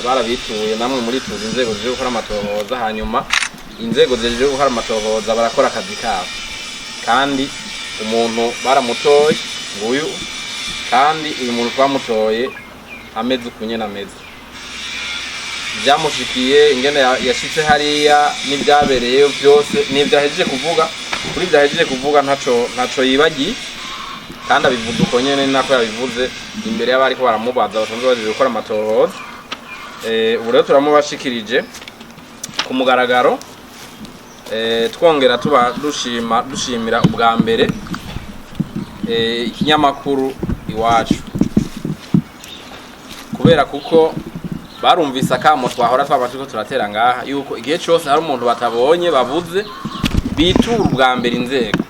barabituye namwe muri tuzi inzego zije gukora amatohoza, hanyuma inzego zije gukora amatohoza barakora akazi kabo, kandi umuntu baramutoye nguyu, kandi uyu muntu twamutoye ameze ukunyene ameze. Byamushikiye ingene yashitse hariya n'ibyabereyeyo byose n'ibyahejeje kuvuga, kuri byahejeje kuvuga ntaco yibagiye, kandi abivuze uko nyene nako yabivuze imbere y'abariko baramubaza basanzwe baje gukora amatohoza. Ubu rero turamubashikirije ku mugaragaro, twongera tuba dushimira ubwa mbere ikinyamakuru Iwacu, kubera kuko barumvise akamo twahora twabatiko turatera ngaha yuko igihe cyose hari umuntu batabonye bavuze bitura ubwa mbere inzego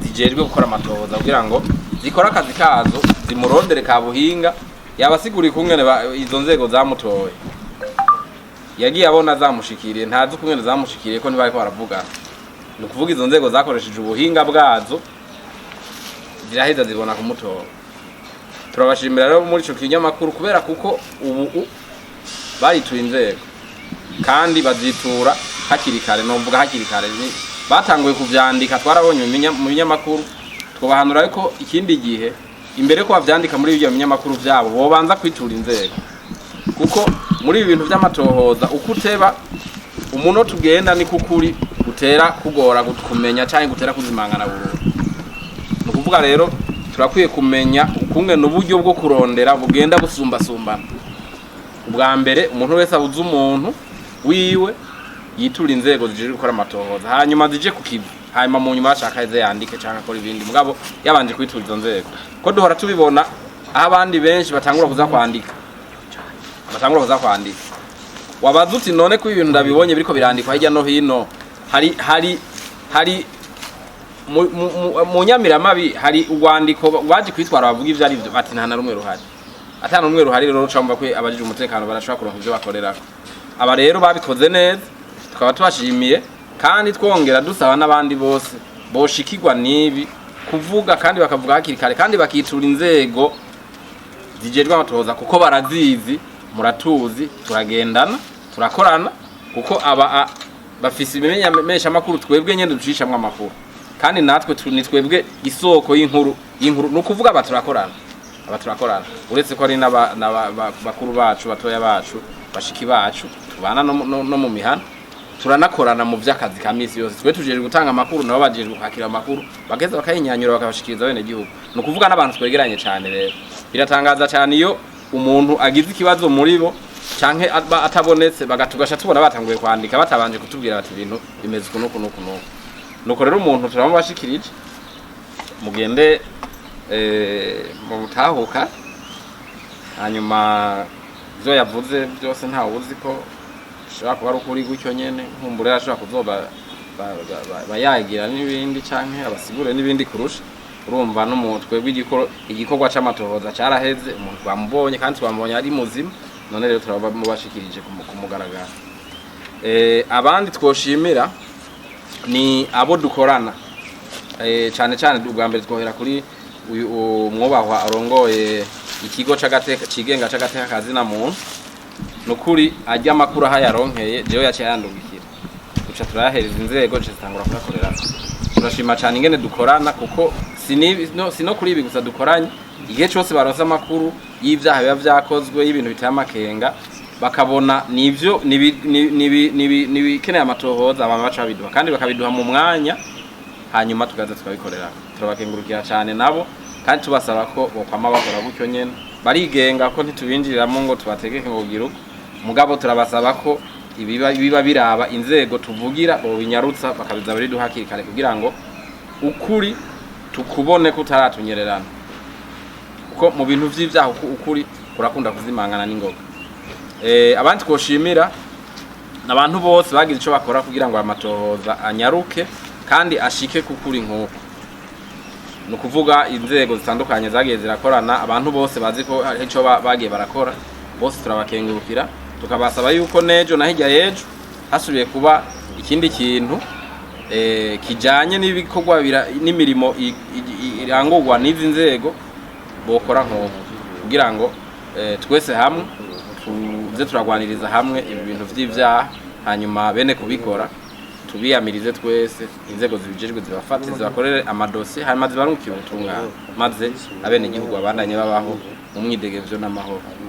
zijejwe gukora amatohoza kugira ngo zikora akazi kazo, zimurondere kabuhinga, yabasiguriye kungene izo nzego zamutoye, yagiye abona zamushikiriye, ntazi kungene zamushikiriye ko ntibariko baravuga. Ni ukuvuga izo nzego zakoresheje ubuhinga bwazo ziraheza zibona kumutora. Turabashimira rero muri ico kinyamakuru kubera kuko ubu barituye inzego kandi bazitura hakiri kare, novuga hakiri kare, batanguye kuvyandika, twarabonye mu binyamakuru. Twobahanura ko ikindi gihe imbere ko bavyandika muri ibyo binyamakuru vyabo bobanza kwitura inzego, kuko muri ibi bintu vy'amatohoza uko uteba umuntu tugenda ni kukuri gutera kugora kumenya cyangwa gutera kuzimangana burundu. Ni ukuvuga rero turakwiye kumenya ukungene uburyo bwo kurondera bugenda busumbasumbana. Ubwa mbere umuntu wese abuze umuntu wiwe yitura inzego zije gukora amatohoza, hanyuma zije kukiva, hanyuma mu nyuma ashaka ize yandike cyangwa akora ibindi, mugabo yabanje kwitura izo nzego. Ko duhora tubibona aho abandi benshi batangura kuza kwandika, wabaza uti none ko ibintu ndabibonye biriko birandikwa hirya no hino, hari mu Nyamiramabi hari urwandiko baje kwitwara bavuga ivyo ari byo, bati nta na rumwe ruhari, atana rumwe ruhari. Rero ucamba ko abajije umutekano barashobora kuronka ivyo bakorera. Aba rero babikoze neza, tukaba tubashimiye, kandi twongera dusaba n'abandi bose boshikirwa nibi kuvuga kandi bakavuga hakiri kare, kandi bakitura inzego zijejwe amatohoza kuko barazizi, muratuzi, turagendana, turakorana, kuko aba bafise ibimenyesha makuru twebwe nyene ducishamwe amakuru, kandi natwe ni twebwe isoko y'inkuru nukuvuga abaturakorana uretse ko ari n'abakuru bacu, batoya bacu, bashiki bacu, tubana no mu mihana, turanakorana mu vy'akazi ka misi yose. Twe tujeje gutanga amakuru nabo bajeje kwakira amakuru, bageza bakayinyanyura bakabashikiriza bene gihugu. No kuvuga n'abantu twegeranye cyane. Rero biratangaza cyane iyo umuntu agize ikibazo muri bo canke atabonetse bagatugasha tubona batanguye kwandika batabanje kutubwira bati ibintu bimeze kunuko. Nuko rero umuntu turamubashikirije mugende mu butahuka, hanyuma ivyo yavuze byose ntawe uzi ko shaka kuba ari ukuri gutyo nyene, nkumbure ashobora kuzoba bayagira n'ibindi canke abasigure n'ibindi kurusha. Urumva n'umutwe igikorwa c'amatohoza caraheze, umuntu twamubonye kandi twamubonye ari muzima, none rero turabamubashikirije ku mugaragaro. Abandi twoshimira ni abo dukorana, cyane ubwa mbere twohera kuri uyu mwubahwa arongoye ikigo cigenga c'agateka kazina muntu. Nukuri ajya amakuru aha yaronkeye jewe yaciye yandungikira, duca turahereza inzego zitangura kuyakorera. Turashima cyane ingene dukorana, kuko sino kuri ibi gusa dukoranye, igihe cyose baronse amakuru y'ivyaha biba vyakozwe y'ibintu biteye amakenga, bakabona nivyo nibikeneye amatohoza abantu baca babiduha, kandi bakabiduha mu mwanya, hanyuma tugaza tukabikorera. Turabakengurukira cyane nabo, kandi tubasaba ko bokwama bakora gutyo nyene, barigenga ko ntitubinjiriramo ngo tubategeke ngo giruko, mugabo turabasaba ko biba biraba inzego tuvugira bo binyarutsa bakabiza bari duhakiri kare, kugira ngo ukuri tukubone kutaratunyererana, kuko mu bintu vy'ivyaha ukuri kurakunda kuzimangana n'ingoga. Abandi twoshimira n'abantu bose bagize ico bakora kugira ngo amatohoza anyaruke kandi ashike kukuri nk'uko. Nukuvuga inzego zitandukanye zagiye zirakorana, abantu bose bazi ko ico bagiye barakora, bose turabakengurukira, tukabasaba yuko nejo na hirya yejo hasubiye kuba ikindi kintu kijanye n'ibikorwa n'imirimo irangurwa n'izi nzego bokora nk'uko, kugira ngo twese hamwe tuze turagwaniriza hamwe ibi bintu vy'ivyaha hanyuma bene kubikora tubiyamirize twese inzego zibijejwe zibafate zibakorere amadosiye hanyuma zibarungikire ubutungane maze abene igihugu abandanye babaho mu mwidegemvyo n'amahoro.